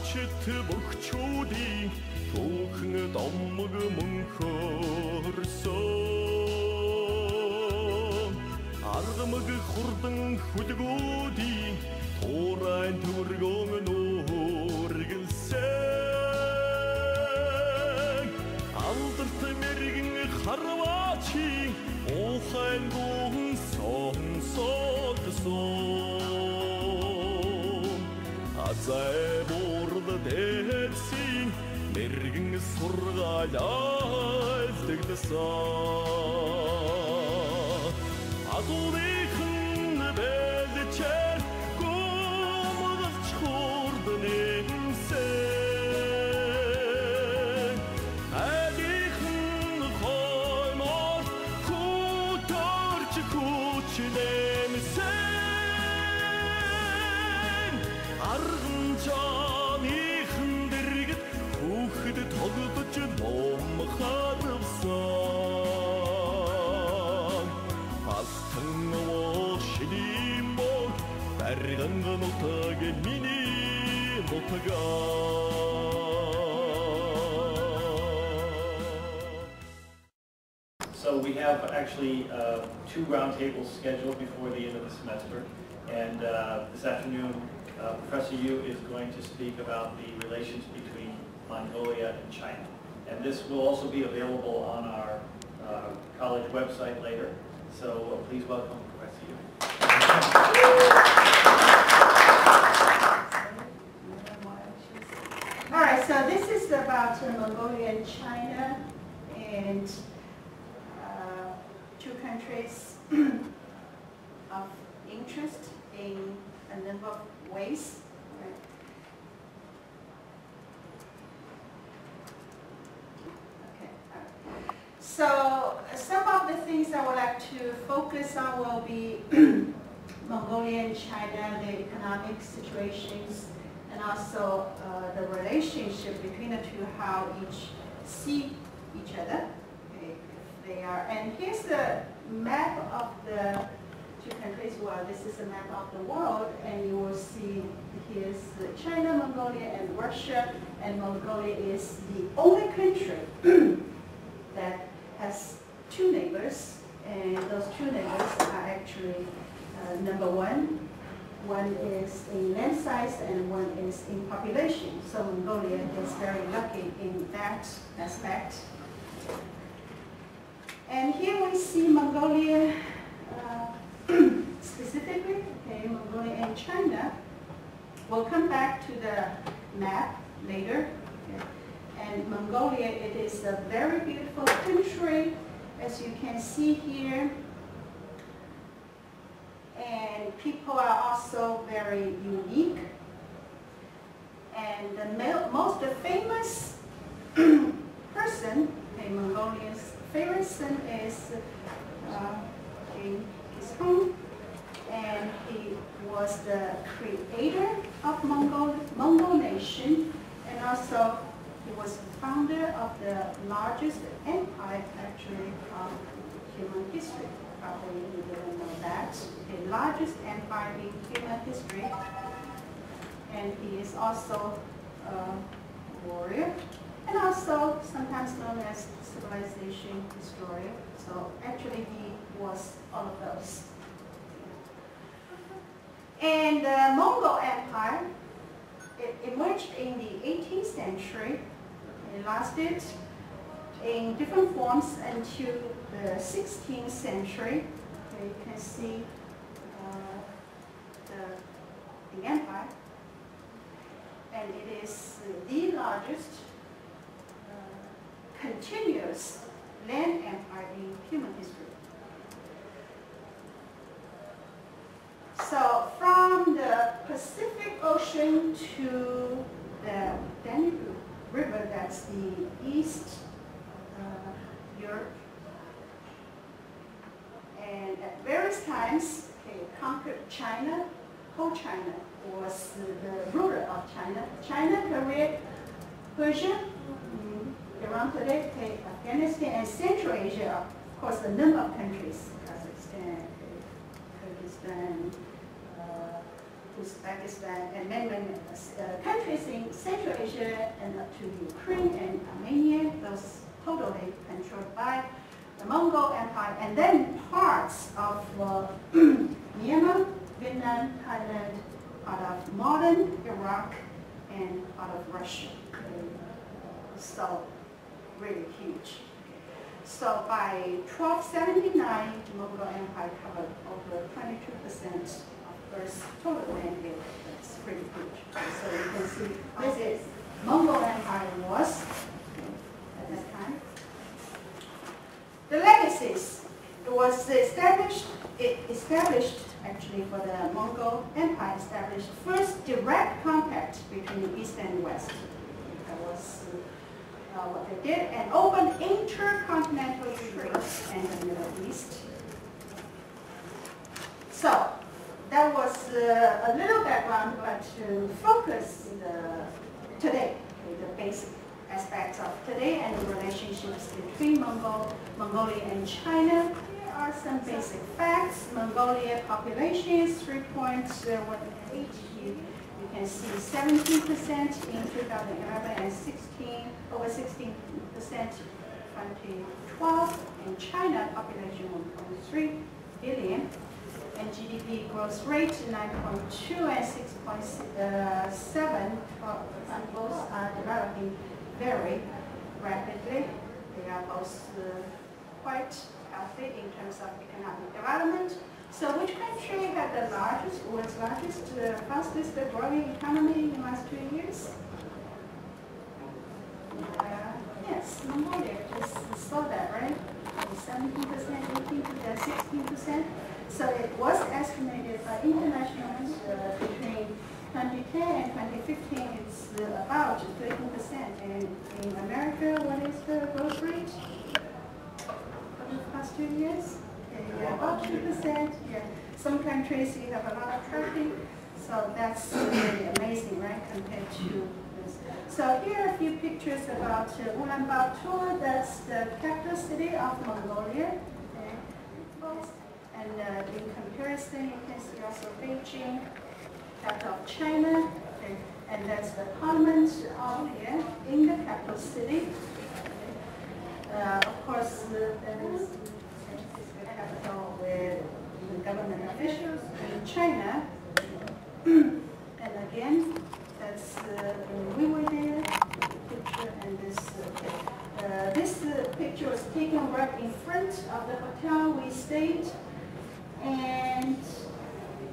чит бөхчүүдийн түүхэн домог мөнхөрсөн аргамаг хурдан хүлгүүдийн туурайн төргөн нүргэлсэн алдарт мэргэн харвачи ухаан гүн сонсогдсон азай бурд дээдсийн мэргэн сургаал айлтгдсан адууныхан бэлчээр гомолч хурднэмсэн адихан хоймор хутарч хүчнэмсэн арган чамихан дэргэд хүүхэд тоглож ном харвсан алтан шилимбог барган нутаг миний нутгаа. So we have actually 2 roundtables scheduled before the end of the semester, and this afternoon Professor Yu is going to speak about the relations between Mongolia and China. And this will also be available on our college website later. So please welcome Professor Yu. All right, so this is about Mongolia and China, and two countries of interest in a number of ways. Right? Okay. So some of the things I would like to focus on will be Mongolia and China, the economic situations, and also the relationship between the two, how each see each other. Okay, if they are, and here's the map of the two countries. Well, this is a map of the world, and you will see here's China, Mongolia, and Russia. And Mongolia is the only country that has 2 neighbors, and those 2 neighbors are actually number one is in land size and one is in population. So Mongolia is very lucky in that aspect. And here we see Mongolia specifically, okay, Mongolia and China. We'll come back to the map later. Okay. And Mongolia, it is a very beautiful country, as you can see here. And people are also very unique. And the most famous person, okay, Mongolia's famous son is King Kishon, and he was the creator of Mongol nation, and also he was the founder of the largest empire actually of human history. Probably you didn't know that. The largest empire in human history. And he is also a warrior, and also sometimes known as civilization historian. So actually he was all of those. And the Mongol Empire, it emerged in the 18th century. It lasted in different forms until the 16th century. Okay, you can see the empire, and it is the largest continuous land empire in human history. So from the Pacific Ocean to the Danube River, that's the East Europe, and at various times okay, conquered China. Whole China was the ruler of China. China, Korea, Persia, Iran today, okay, Afghanistan, and Central Asia, of course, a number of countries, Kazakhstan, Kyrgyzstan, Uzbekistan, and many countries in Central Asia and up to Ukraine and Armenia, those totally controlled by the Mongol Empire, and then parts of Myanmar, Vietnam, Thailand, part of modern Iraq, and part of Russia. So really huge. So by 1279, the Mongol Empire covered over 22% of Earth's total land area. That's pretty huge. So you can see this is Mongol Empire was at that time. The legacies was established actually for the Mongol Empire established first direct contact between the East and West. That was what they did, and opened intercontinental trade in the Middle East. So that was a little background, but to focus today, the basic aspects of today and the relationships between Mongolia and China. Here are some basic facts. Mongolia population is 3.18. You can see 17% in 2011 and over 16% 2012. And China population 1.3 billion. And GDP growth rate 9.2 and 6.7. Both are developing very rapidly. They are both quite healthy in terms of economic development. So which country had the world's largest, fastest growing economy in the last 2 years? Yes, Mongolia. Just saw that, right? 17%, 18%, 16%. So it was estimated by internationals between 2010 and 2015, it's about 13%. And in America, what is the growth rate for the past 2 years? Yeah, about 2%. Yeah. Some countries you have a lot of traffic, so that's really amazing, right, compared to this. So here are a few pictures about Ulaanbaatar. That's the capital city of Mongolia. Okay. And in comparison, you can see also Beijing, capital of China, okay. And that's the parliament here in the capital city. Of course, there is capital with the government officials in China. And again, that's when we were there, picture, and this picture was taken right in front of the hotel we stayed. And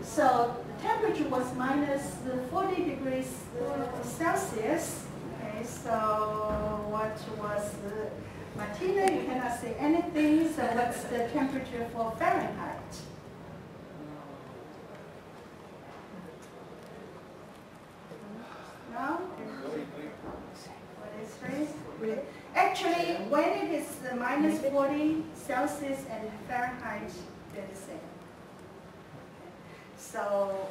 so the temperature was minus 40 degrees Celsius. Okay, so what was Martina, you cannot say anything, so what's the temperature for Fahrenheit? No? What is three? Actually, when it is minus 40 Celsius and Fahrenheit, they're the same. So,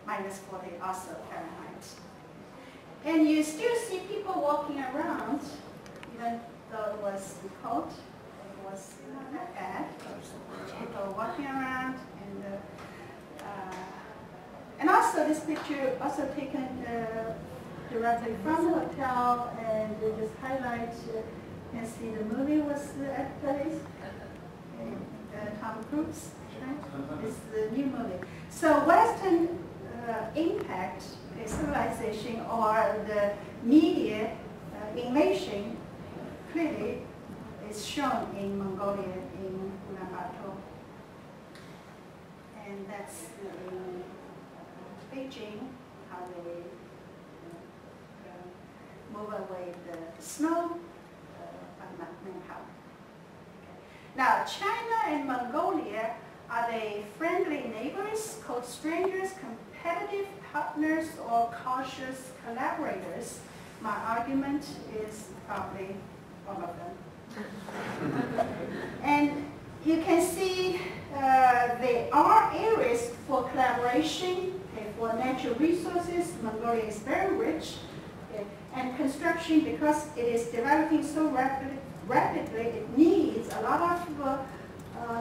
minus 40 also Fahrenheit. And you still see people walking around, even though it was cold, it was not that bad. People walking around, and also this picture also taken directly from the hotel, and they just highlight, you can see the movie was at place, Tom Cruise, right? It's the new movie. So Western impact, civilization, or the media invasion clearly is shown in Mongolia, in Ulaanbaatar. And that's in Beijing, how they move away the snow, but not manpower. Okay. Now, China and Mongolia, are they friendly neighbors, cold strangers, competitive partners, or cautious collaborators? My argument is probably all of them. And you can see there are areas for collaboration. Okay, for natural resources, Mongolia is very rich. Okay, and construction, because it is developing so rapidly, it needs a lot of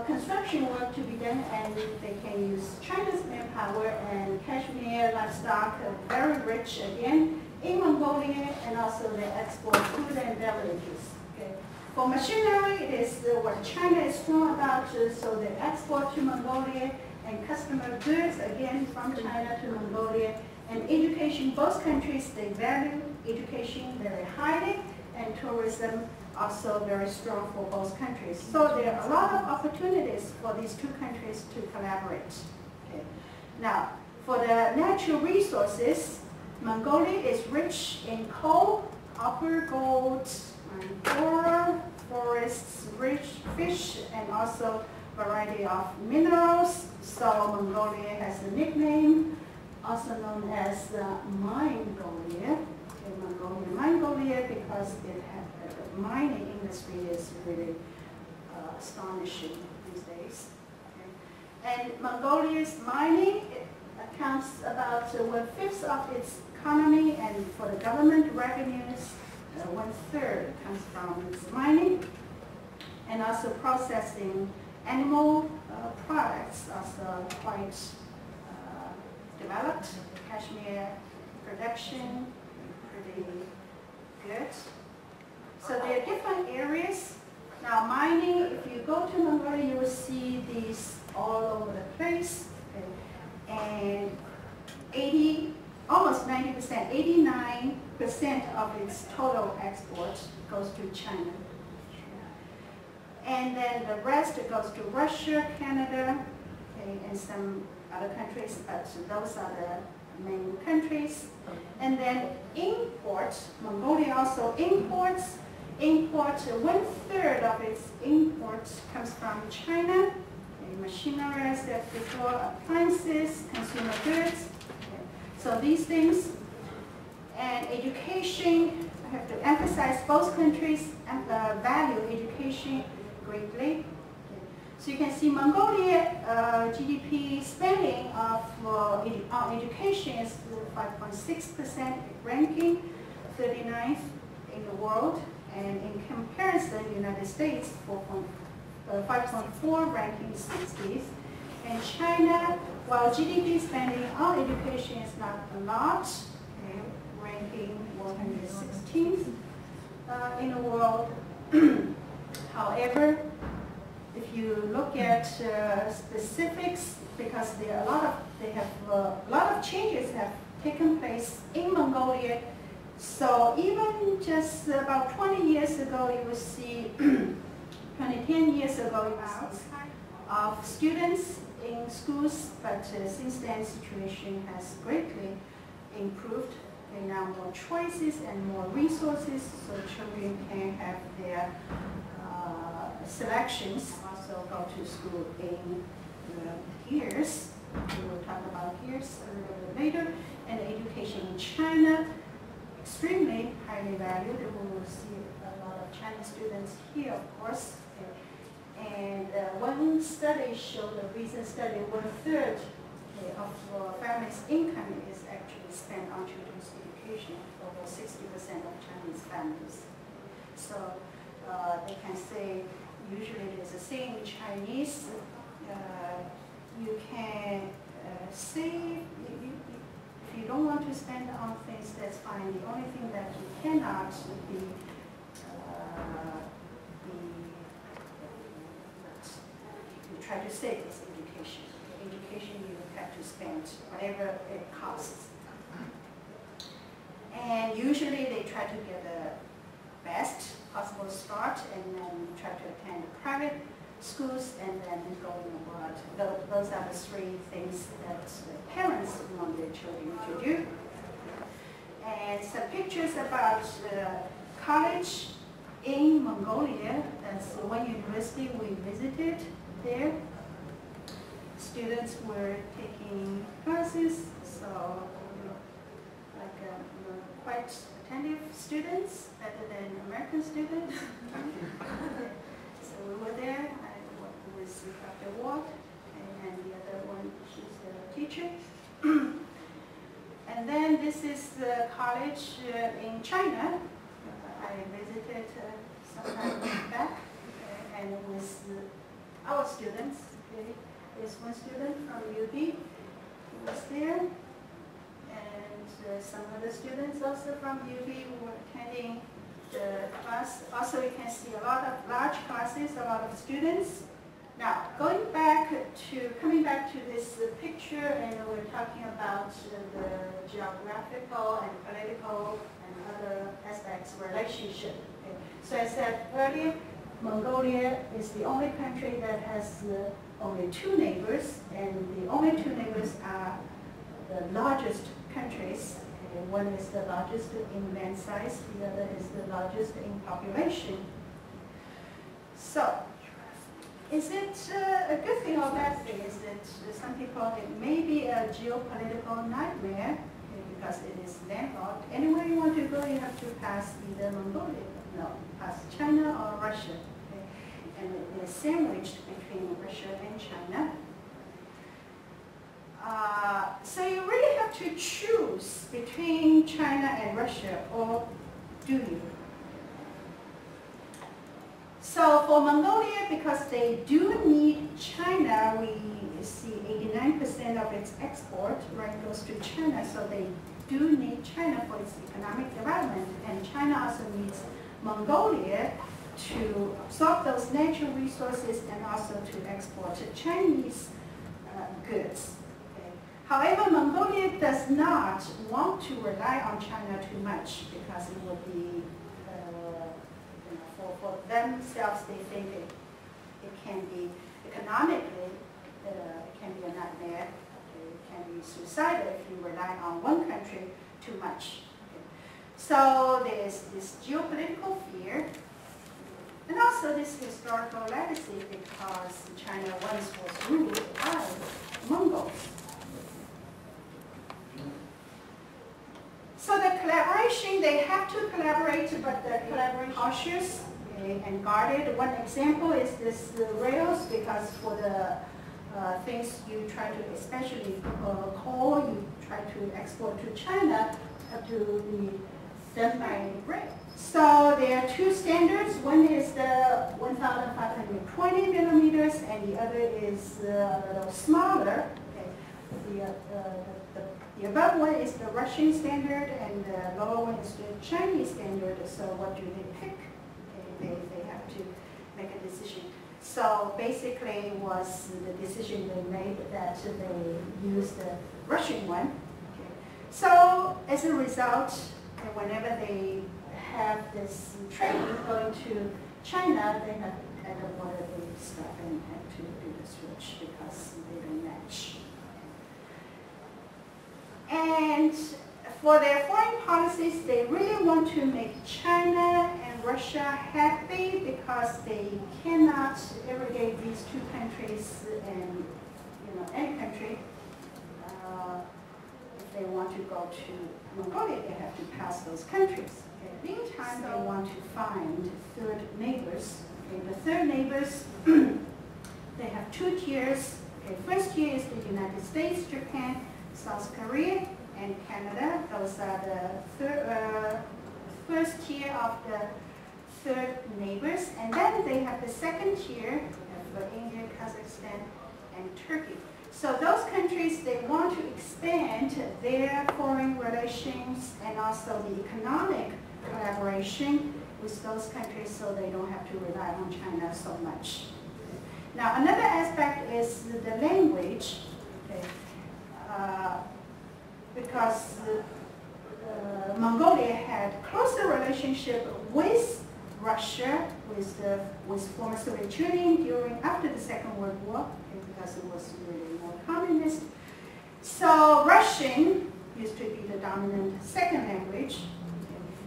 construction work to be done, and they can use China's manpower and cashmere livestock, very rich again in Mongolia, and also they export food and beverages. Okay. For machinery, it is what China is strong about, so they export to Mongolia, and customer goods again from China to Mongolia. And education, both countries, they value education very highly, and tourism also very strong for both countries. So there are a lot of opportunities for these two countries to collaborate. Okay. Now, for the natural resources, Mongolia is rich in coal, copper, gold, coral, forests, rich fish, and also variety of minerals. So Mongolia has a nickname, also known as Mongolia. Mongolia because it has the mining industry is really astonishing these days. Okay. And Mongolia's mining accounts about 1/5 of its economy, and for the government revenues, 1/3 comes from its mining, and also processing animal products, also quite developed. Cashmere production, pretty good. So there are different areas. Now mining, if you go to Mongolia, you will see these all over the place. Okay. And almost 90%, 89% of its total export goes to China. And then the rest goes to Russia, Canada, okay, and some other countries, but those are the main countries. And then imports, Mongolia also imports 1/3 of its imports comes from China. Okay, machinery, as I said before, appliances, consumer goods. Okay. So these things, and education, I have to emphasize both countries value education greatly. Okay. So you can see Mongolia GDP spending on education is 5.6% ranking, 39th in the world, and in comparison, the United States 5.4 ranking 60th, and China, while GDP spending on education is not a lot, okay, ranking 116th in the world. However, if you look at specifics, because there are a lot of changes have taken place in Mongolia. So even just about 20 years ago, you will see 10 years ago of students in schools, but since then situation has greatly improved. There are now more choices and more resources, so children can have their selections, also go to school in years. We will talk about years a little bit later. And education in China, extremely highly valued. We will see a lot of Chinese students here, of course. And one study showed, a recent study, 1/3 of families' income is actually spent on children's education, over 60% of Chinese families. So they can say, usually there's a saying in Chinese, you can save, if you don't want to spend on things, that's fine. The only thing that you cannot be you try to save is education. Education, you have to spend whatever it costs. And usually they try to get the best possible start, and then try to attend private schools, and then going abroad. Those are the three things that parents want their children to do. And some pictures about college in Mongolia. That's one university we visited there. Students were taking classes, so like quite attentive students, better than American students. So we were there. I worked with Dr. Ward, and the other one, she's the teacher. And then this is the college in China. I visited some time back, and with our students. Okay. There's one student from UB who was there, and some other students also from UB who were attending the class. Also, you can see a lot of large classes, a lot of students. Now, coming back to this picture, and we're talking about the geographical and political and other aspects relationship. Okay. So I said earlier, Mongolia is the only country that has only two neighbors, and the only two neighbors are the largest countries. Okay. One is the largest in land size, the other is the largest in population. So, is it a good thing or bad thing? Is it, some people, it may be a geopolitical nightmare, okay, because it is landlocked. Anywhere you want to go, you have to pass either Mongolia, no, pass China or Russia. Okay? And it is sandwiched between Russia and China. So you really have to choose between China and Russia, or do you? So for Mongolia, because they do need China, we see 89% of its export goes to China, so they do need China for its economic development, and China also needs Mongolia to absorb those natural resources and also to export Chinese goods. Okay. However, Mongolia does not want to rely on China too much because it would be for themselves, they think it can be economically, it can be a nightmare, it can be suicidal if you rely on one country too much. Okay. So there's this geopolitical fear, and also this historical legacy because China once was ruled by Mongols. So the collaboration, they have to collaborate, but the collaboration cautious and guarded. One example is this rails, because for the things you try to, especially coal, you try to export to China, have to be done by rail. So there are two standards. One is the 1,520 millimeters, and the other is a little smaller. Okay. The above one is the Russian standard, and the lower one is the Chinese standard. So what do they pick? Okay, they have to make a decision. So basically, it was the decision they made that they used the Russian one. Okay. So as a result, whenever they have this train going to China, they have to kind of order the stuff and have to do the switch because they don't match. And for their foreign policies, they really want to make China and Russia happy because they cannot irrigate these two countries in any country. If they want to go to Mongolia, they have to pass those countries. Okay. Meantime, they want to find third neighbors. Okay. The third neighbors, they have two tiers. Okay. First tier is the United States, Japan, South Korea, and Canada. Those are the first tier of the third neighbors. And then they have the second tier of India, Kazakhstan, and Turkey. So those countries, they want to expand their foreign relations and also the economic collaboration with those countries so they don't have to rely on China so much. Now another aspect is the language. Okay. Because Mongolia had closer relationship with Russia, with former Soviet Union after the Second World War, okay, because it was really more communist. So Russian used to be the dominant second language.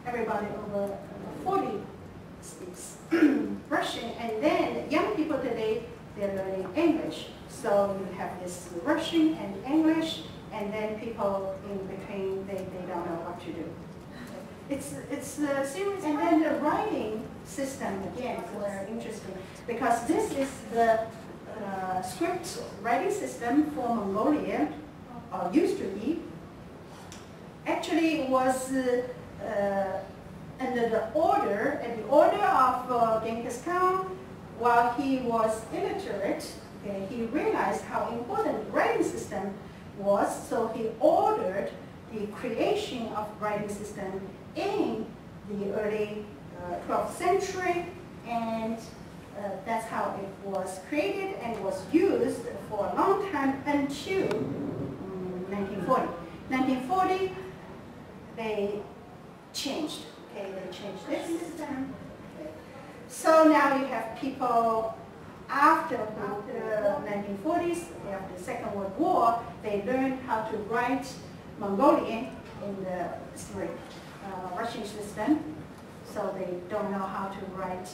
Everybody over 40 speaks Russian, and then young people today, they're learning English. So you have this Russian and English, and then people in between, they don't know what to do. It's a serious. And then the writing system, again, is very interesting, because this is the script writing system for Mongolia, or used to be. Actually, it was under the order of Genghis Khan, while he was illiterate, okay, he realized how important the writing system was, so he ordered the creation of writing system in the early 12th century, and that's how it was created and was used for a long time until 1940. 1940, they changed. Okay, they changed this system. Okay. So now you have people after the 1940s, after the Second World War, they learned how to write Mongolian in the Russian system. So they don't know how to write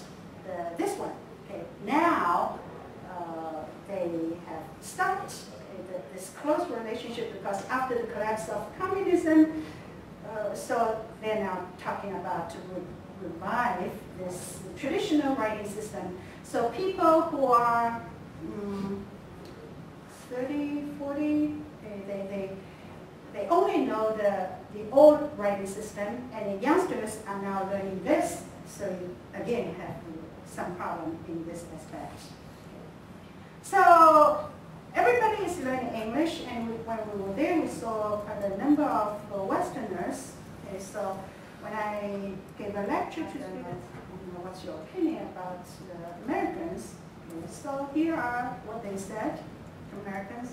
this one. Okay. Now they have stopped this close relationship because after the collapse of communism, so they're now talking about to revive this traditional writing system. So people who are 30, 40, they only know the old writing system, and the youngsters are now learning this. So you again have some problem in this aspect. So everybody is learning English, and when we were there, we saw quite a number of Westerners. Okay, so when I gave a lecture to them, what's your opinion about Americans? Okay, so here are what they said to Americans.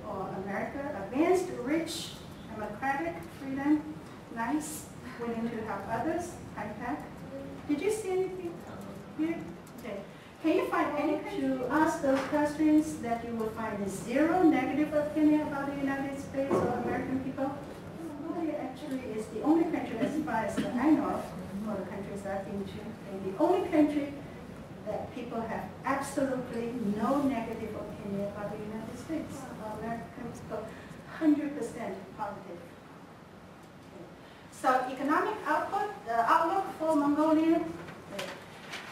Or America, advanced, rich, democratic, freedom, nice, willing to help others, high-tech. Did you see anything here? Okay. Can you find any to ask those questions that you will find a zero negative opinion about the United States or American people? Mongolia actually is the only country, as far as I know of, all the countries I've been to, and the only country that people have absolutely no negative opinion about the United States. American people, 100% positive. Okay. So economic outlook for Mongolia,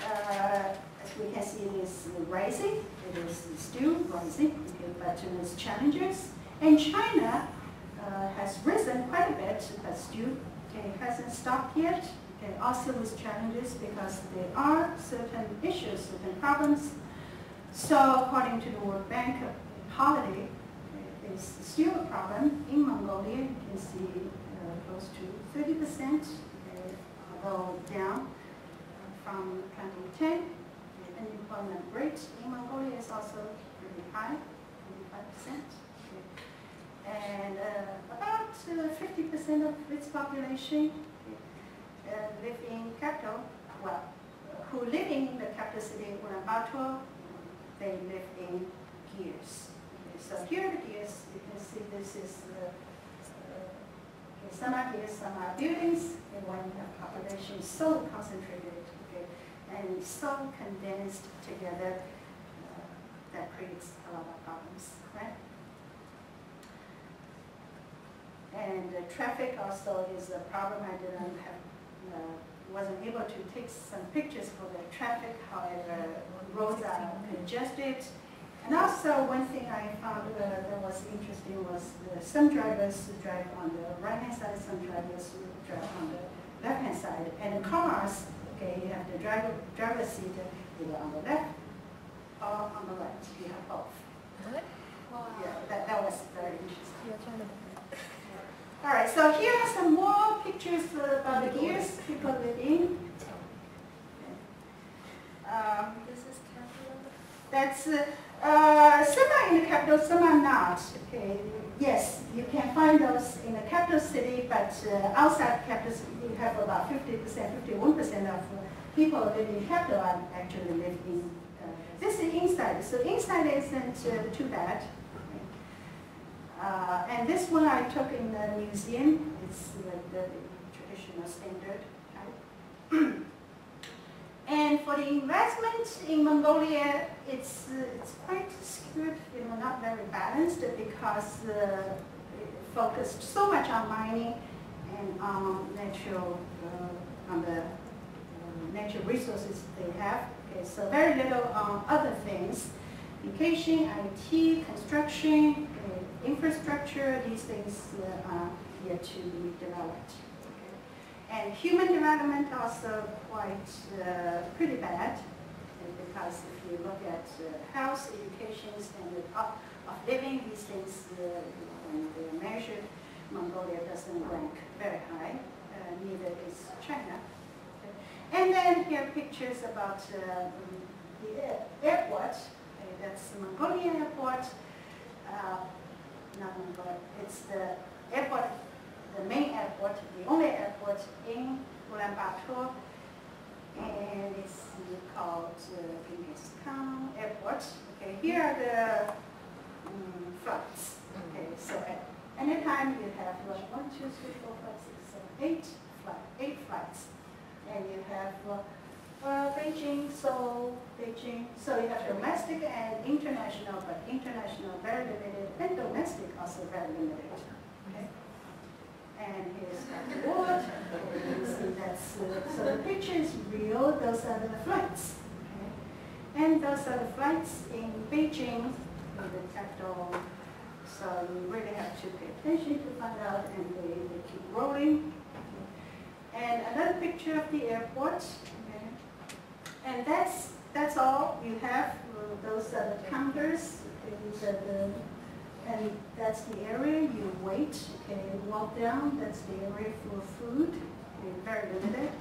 as we can see, it is rising. It is still rising, okay, but there's challenges. And China has risen quite a bit, but still okay, hasn't stopped yet. Okay, also with challenges because there are certain issues, certain problems. So according to the World Bank, poverty is still a problem in Mongolia. You can see close to 30%, although down from 2010. The unemployment rate in Mongolia is also pretty high, 25%. And about 50% of its population live in capital, well, who live in the capital city, Ulaanbaatar, they live in gears. Okay, so here are the gears. You can see this is some are gears, some are buildings, and when you have population so concentrated, okay, and so condensed together, that creates a lot of problems, right? And traffic also is a problem. I didn't have, wasn't able to take some pictures for the traffic. However, roads are congested. And also, one thing I found that was interesting was some drivers drive on the right-hand side, some drivers drive on the left-hand side. And the cars, okay, you have the driver's seat either on the left or on the right. You have both. What? Wow. Yeah, that was very interesting. All right, so here are some more pictures about the gears people live in. This is capital? That's some are in the capital, some are not. Okay, yes, you can find those in the capital city, but outside the capital city, you have about 50%, 51% of people living in the capital actually live in. This is inside, so inside isn't too bad. And this one I took in the museum. It's like the traditional standard type. And for the investment in Mongolia, it's quite skewed, not very balanced because it focused so much on mining and on the natural resources they have. Okay, so very little on other things. Education, IT, construction, infrastructure, these things are yet to be developed. Okay. And human development also quite pretty bad. because if you look at health, education, standard of living, these things, when they're measured, Mongolia doesn't rank very high, neither is China. Okay. And then here are pictures about the airport. That's the Mongolian airport. Not Mongolia, it's the airport, the main airport, the only airport in Ulaanbaatar, and it's called Genghis Khan Airport. Okay, here are the flights. Okay, so at any time you have like 1, 2, 3, 4, 5, 6, 7, 8 flights, and you have Beijing, Seoul, Beijing. So you have domestic and international, but international very limited, and domestic also very limited. Okay. And here's the board. You see that's so the picture is real. Those are the flights. Okay. And those are the flights in Beijing, in the capital. So you really have to pay attention to find out, and they keep rolling. Okay. And another picture of the airport. And that's all you have. Those are the counters. And that's the area you wait. Okay, walk down. That's the area for food. Okay, very limited.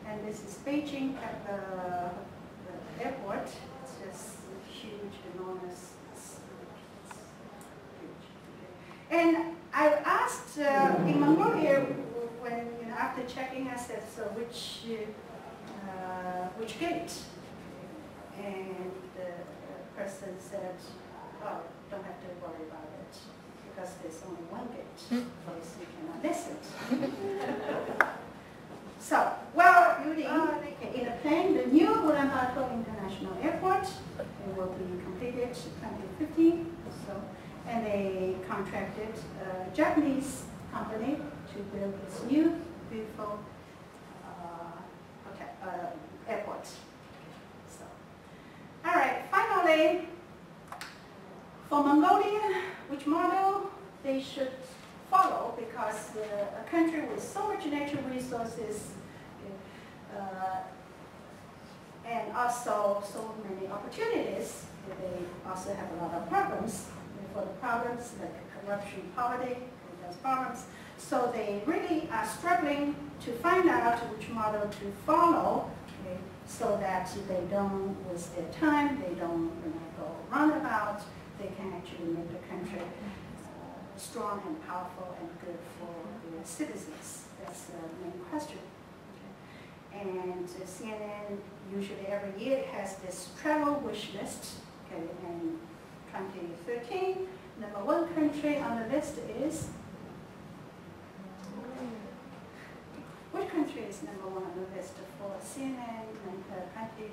And this is Beijing at the airport. It's just huge, enormous. It's huge. Okay. And I asked in Mongolia when after checking, I said, so which gate? And the person said, oh, don't have to worry about it, because there's only one gate, because you cannot miss it. So, well, in a plane, the new Ulaanbaatar International Airport, it will be completed 2015. So, and they contracted a Japanese company to build this new, beautiful airport. So, all right, finally, for Mongolia, which model they should follow, because a country with so much natural resources and also so many opportunities, they also have a lot of problems. For the problems like corruption, poverty, those problems. So they really are struggling to find out which model to follow, okay, so that they don't waste their time, they don't go roundabout, they can actually make the country strong and powerful and good for their citizens. That's the main question. Okay. And CNN usually every year has this travel wish list. Okay, and 2013, number 1 country on the list is, which country is number 1 on the list for CNN in 2013?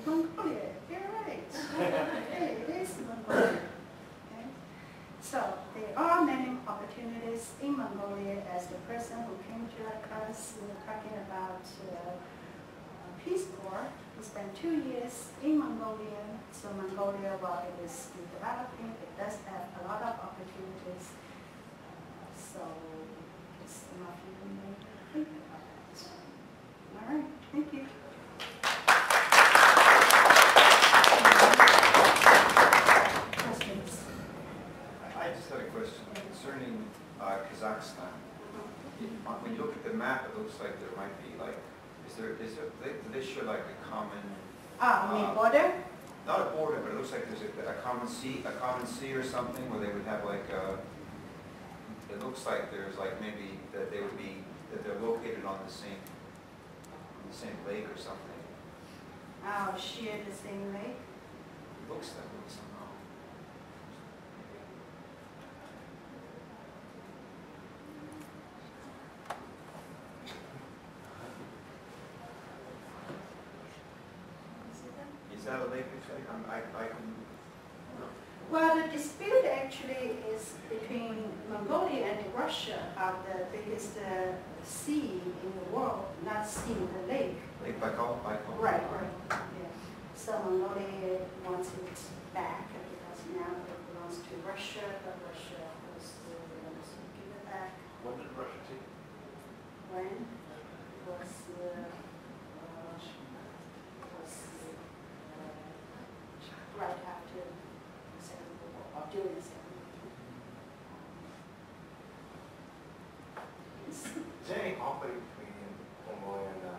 Mongolia, you're right. Okay, it is Mongolia. Okay. So there are many opportunities in Mongolia. As the person who came to our class talking about Peace Corps, we spent 2 years in Mongolia. So Mongolia, while it is still developing, it does have a lot of opportunities. So it's enough you may think about that. All right, thank you. Questions? I just had a question concerning Kazakhstan. When you look at the map, it looks like there might be like, do they show like a common? Border? Not a border, but it looks like there's a common sea or something where they would have like a. It looks like there's like maybe that they would be that they're located on the same lake or something. Oh, share the same lake? It looks that way somehow. Is that a lake? I can. Well, the dispute actually is between Mongolia and Russia about the biggest sea in the world, not sea, the lake. Lake Baikal? Right, right. Yeah. So Mongolia wants it back because now it belongs to Russia, but Russia, of course, wants to give it back. When did Russia take it? When? right after the Second World War, or during the Second World War. Is there any conflict between Mongolia and the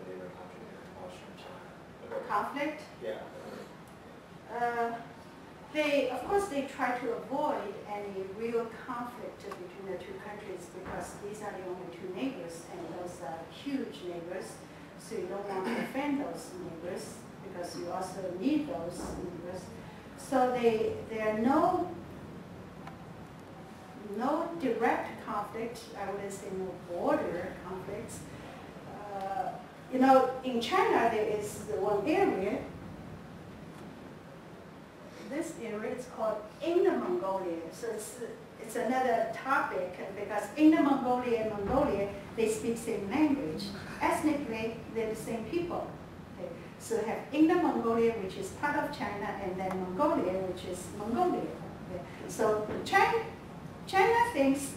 neighboring country here, Russia and China? Conflict? Yeah. Of course, they try to avoid any real conflict between the two countries because these are the only two neighbors, and those are huge neighbors. So you don't want to offend those neighbors because you also need those neighbors. So there are no direct conflict. I wouldn't say no border conflicts. In China there is one area. This area is called Inner Mongolia. So it's another topic because Inner Mongolia and Mongolia, they speak same language. Ethnically, they're the same people. Okay. So you have Inner Mongolia, which is part of China, and then Mongolia, which is Mongolia. Okay. So China thinks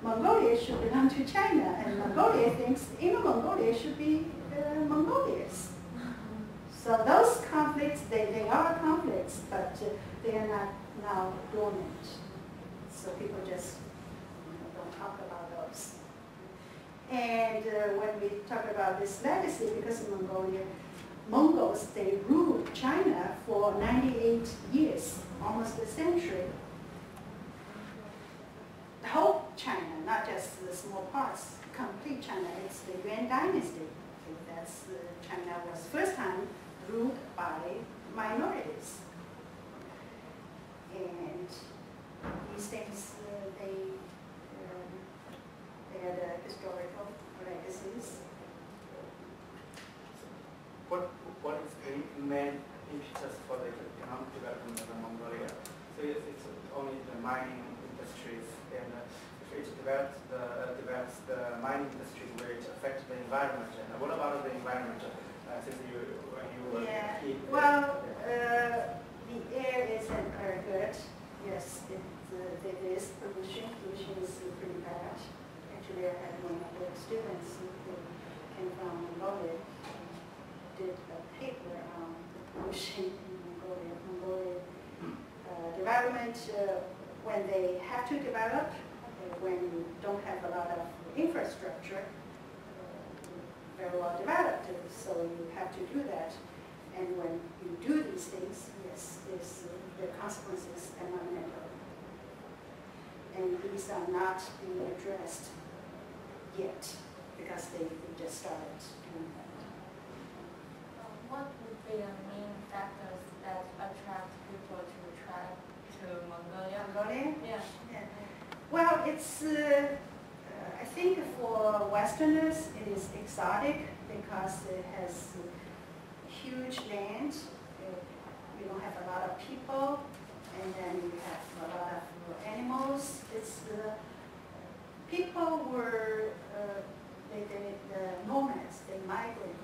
Mongolia should belong to China, and Mongolia thinks Inner Mongolia should be Mongolia's. So those conflicts, they are conflicts, but they are not now dormant. So people just don't talk about those. And when we talk about this legacy, because in Mongolia, Mongols, they ruled China for 98 years, almost a century. The whole China, not just the small parts, complete China. It's the Yuan dynasty. Okay, that's China was first time ruled by minorities. And these things, they are the historical legacies. What is the main impetus for the economic development of Mongolia? So it's only the mining industries, and if it develops the mining industry, will it affect the environment? And what about the environment? Since you yeah. Well, the air isn't very good. Yes, there is pollution. Pollution is pretty bad. Actually, I had one of the students who came from Mongolia, did a paper on the pollution in Mongolia. Mongolia development, when they have to develop, when you don't have a lot of infrastructure, very well developed, so you have to do that. And when you do these things, yes, the consequences environmental. And these are not being addressed yet because they just started doing that. What would be the main factors that attract people to travel to Mongolia? Mongolia? Yeah. Well, it's, I think for Westerners it is exotic because it has huge land. You don't have a lot of people, and then you have a lot of animals. It's people were the nomads. They migrate.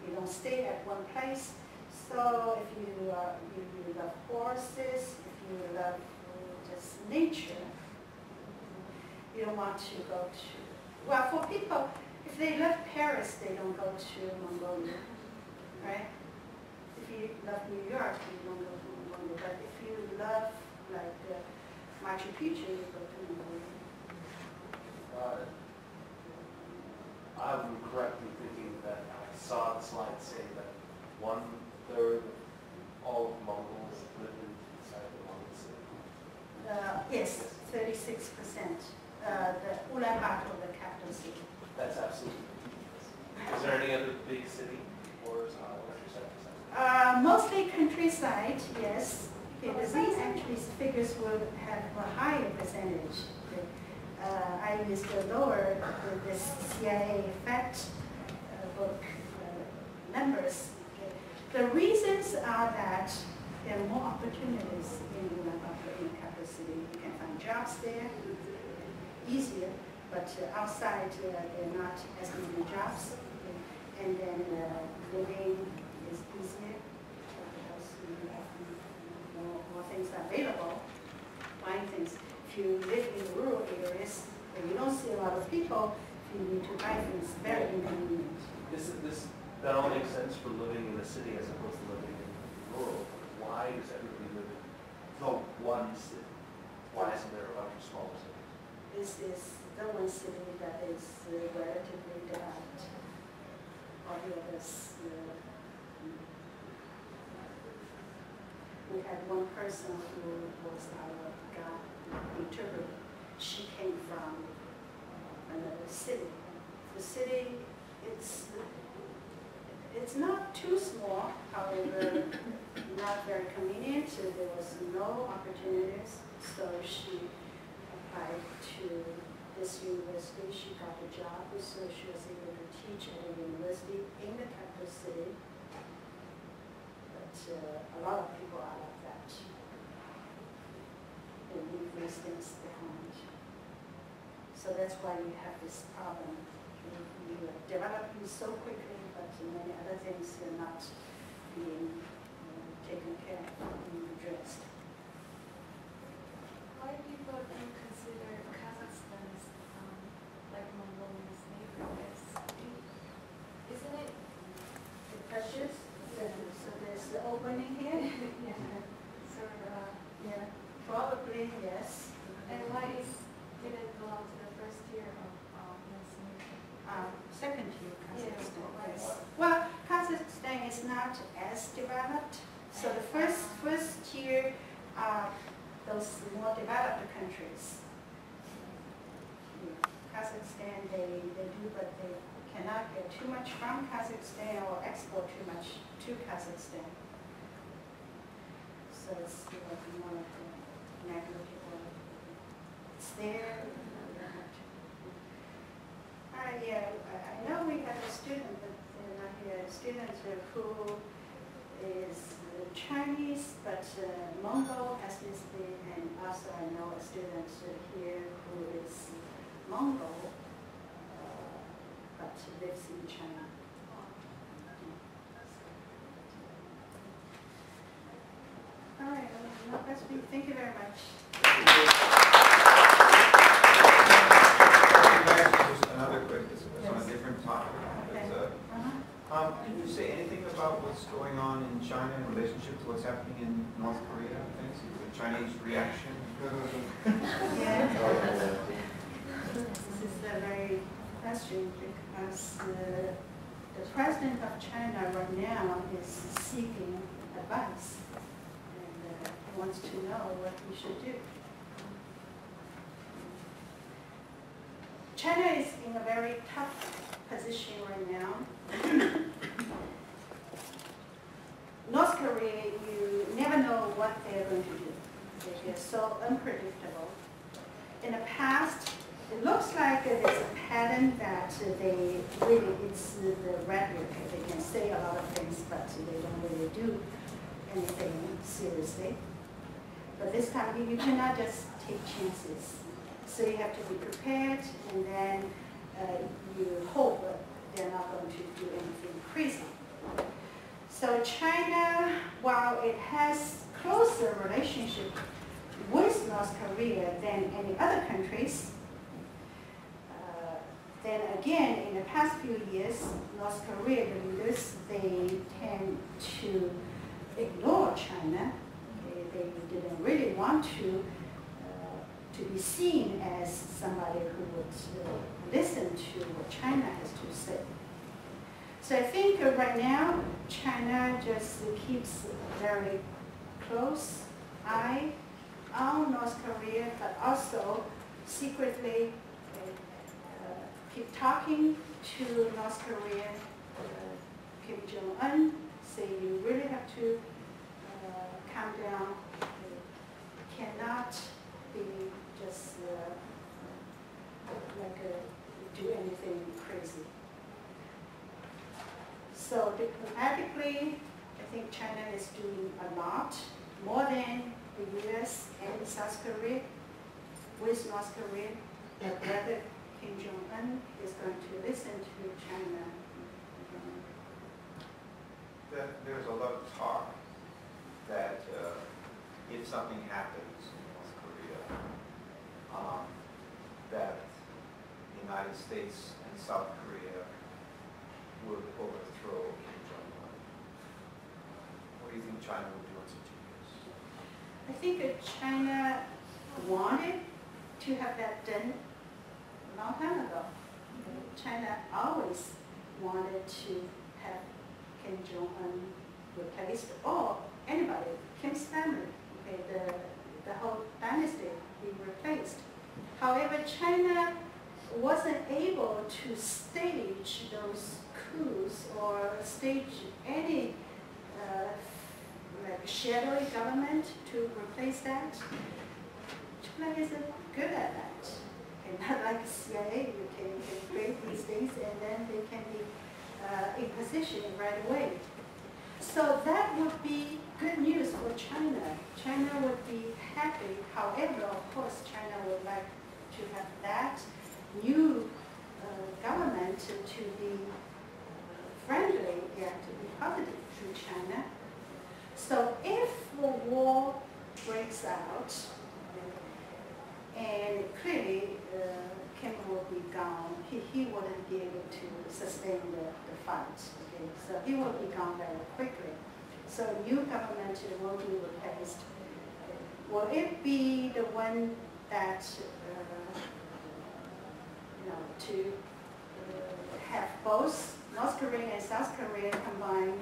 You don't stay at one place. So if you love horses, if you love just nature, you don't want to go to. Well, for people, if they love Paris, they don't go to Mongolia, right? If you love New York, you don't go to Mongolia. But if you love like Machu Picchu, you go to Mongolia. I'm correct in thinking that I saw the slide say that 1/3 of all Mongols live inside the Mongol city. Yes, 36%. The Ulaanbaatar, the capital city. That's absolutely ridiculous. Is there any other big city or is it countryside? Mostly countryside, yes. Okay, these actually figures will have a higher percentage. Okay. I used the lower, this CIA effect book numbers. Okay. The reasons are that there are more opportunities in Ulaanbaatar, in the capital city. You can find jobs there easier, but outside there are not as many jobs. Okay. And then living is easier because you have more things available, buying things. If you live in rural areas where you don't see a lot of people, If you need to buy things, very inconvenient. That all makes sense for living in a city as opposed to living in rural. Why does everybody live in one city? Why isn't there a bunch of smaller cities? This is the one city that is relatively developed. All the others, we had one person who was our interpreter. She came from another city. The city, it's not too small, however, not very convenient. So there was no opportunities. So she applied to this university. She got a job, so she was able to teach at a university in the capital city. But a lot of people are like that. They leave these things behind. So that's why we have this problem. We are developing so quickly, but many other things are not being taken care of, being addressed. Why people don't consider Kazakhstan as like Mongolia's neighbor? Isn't it? The pressures, so there's the opening here. Yeah. Sort of. Yeah, probably yes. And why did it belong to the first tier of Mongolian? Second tier Kazakhstan. Yeah. Yes. Well, Kazakhstan is not as developed. So the first tier are those more developed countries. Kazakhstan, they do, but they cannot get too much from Kazakhstan or export too much to Kazakhstan. So it's more negligible. It's there. Yeah, I know we have a student, but they're not here. A student who is Chinese, but Mongol ethnicity, and also I know a student here who is Mongol, but lives in China. All right, no question. Thank you very much. Just another quick, this is on a different topic. Can you say anything about what's going on in China in relationship to what's happening in North Korea? Thanks. The Chinese reaction? Yeah. This is a very question because the president of China right now is seeking advice and he wants to know what we should do. China is in a very tough position right now. North Korea, you never know what they're going to do. They're so unpredictable. In the past, it looks like there's a pattern that they really, it's the rhetoric. They can say a lot of things, but they don't really do anything seriously. But this time, you cannot just take chances. So you have to be prepared, and then you hope they're not going to do anything crazy. So China, while it has closer relationship with North Korea than any other countries, then again, in the past few years, North Korea, the leaders, they tend to ignore China. They didn't really want to be seen as somebody who would listen to what China has to say. So I think right now, China just keeps a very close eye on North Korea, but also secretly keep talking to North Korea, Kim Jong-un, say you really have to calm down. You cannot be just do anything crazy. So diplomatically, I think China is doing a lot, more than the US and South Korea with North Korea. But whether Kim Jong-un is going to listen to China. There's a lot of talk that if something happens in North Korea, that the United United States and South Korea would overthrow Kim Jong-un? What do you think China would do in such a case? I think China wanted to have that done a long time ago. China always wanted to have Kim Jong-un replaced, or anybody, Kim's family, okay, the whole dynasty be replaced. However, China wasn't able to stage those coups or stage any like shadowy government to replace that. China isn't good at that. Okay, not like CIA, you can create these things and then they can be in position right away. So that would be good news for China. China would be happy. However, of course, China would like to have that new government to be friendly, yeah, to be positive to China. So if the war breaks out, and clearly Kim will be gone, he wouldn't be able to sustain the fight. Okay? So he will be gone very quickly. So new government will be replaced. Will it be the one that to have both North Korea and South Korea combined,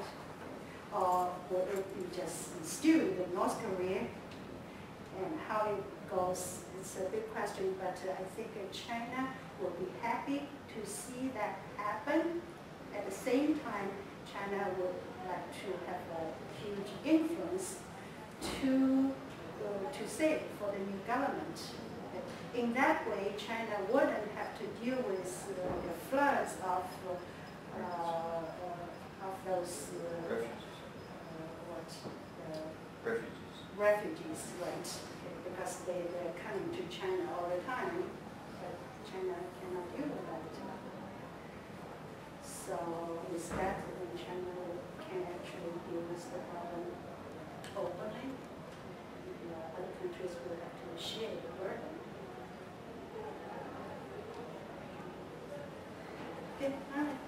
or will it be just still the North Korea? And how it goes, it's a big question, but I think China will be happy to see that happen. At the same time, China would like to have a huge influence to save for the new government. In that way, China wouldn't have to deal with the floods of those refugees, right? Okay, because they're coming to China all the time, but China cannot deal with that. So with that, then China can actually deal with the problem openly. Other countries will have to share the burden. Okay, all right.